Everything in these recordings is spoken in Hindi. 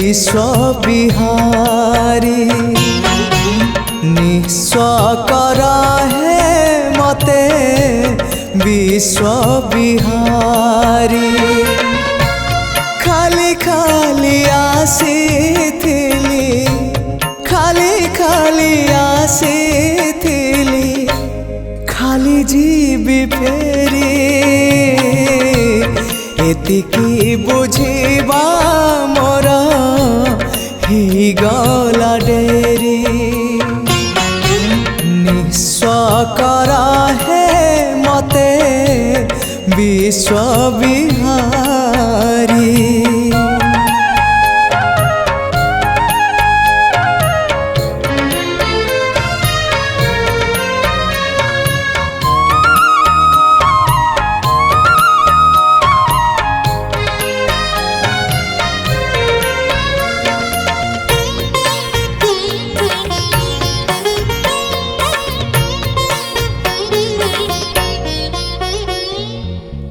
विश्व विहारी निस्व कर हे मते विश्व विहारी खाली खाली आसीथिली खाली खाली आसीथिली खाली जीवी फेरी एतिकी बुझिबा मोर ही गला डेरी निस्व कर हे मते विश्व विहारी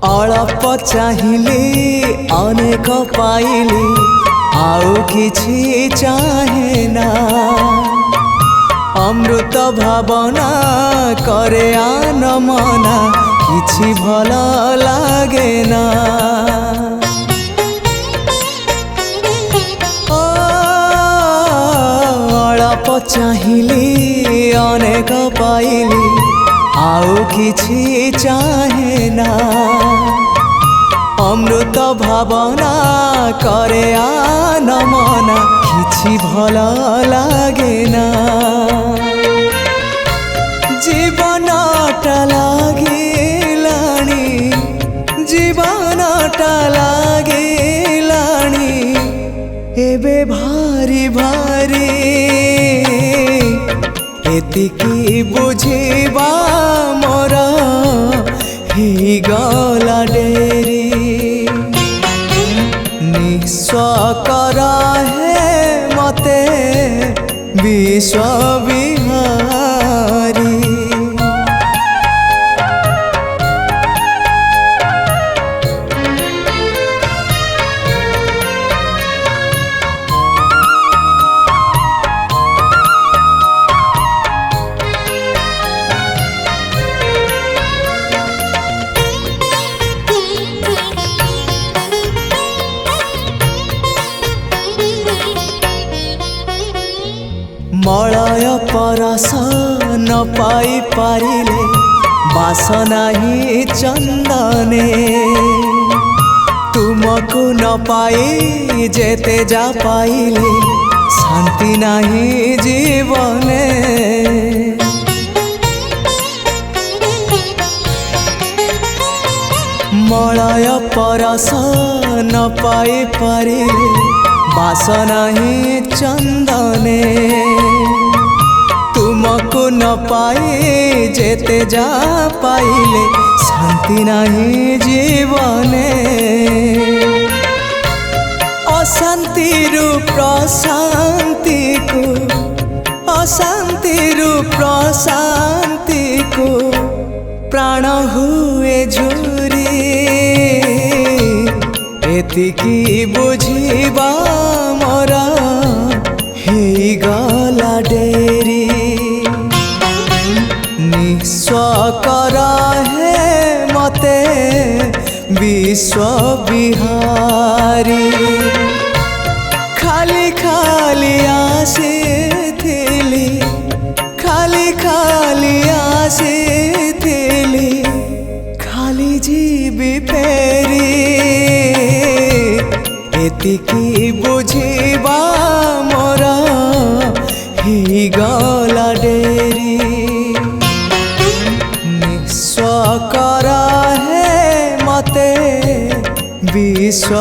अल्प चाहिली अनेक पाइली आउ किछि चाहे ना अमृत भावना करे आन मना किछि भल लागे ना अल्प चाहिली अनेक पाइली आउ किछि चाहे ना अमृत भावना करे आन मना किछि भल लागे ना जीवनटा लागिलाणी जीवनटा लागिलाणी एबे भारी भारी एतिकी बुझिबा मोर ही गला डेरी निस्व कर हे मते विश्व विहारी मलय परस न पाई पारिले बासना ही चंदने तुमको न पाई जेते जा पाइले शांति नहीं जीवने मलय परस न पाई पारिले बासना ही चंदने तुमको न पाई जेते जा पाइले शांति नहीं जीवने अशांति रूप प्रशांति को अशांति रूप प्रशांति को प्राण हुए झुरी एतिकी बुझिबा मोर ही गला डेरी निस्व कर हे मते विश्व विहारी खाली खाली आसीथिली खाली खाली आसीथिली खाली जीवी फेरी एतिकी बुझिबा मोर ही गला डेरी निस्व कर हे मते विश्व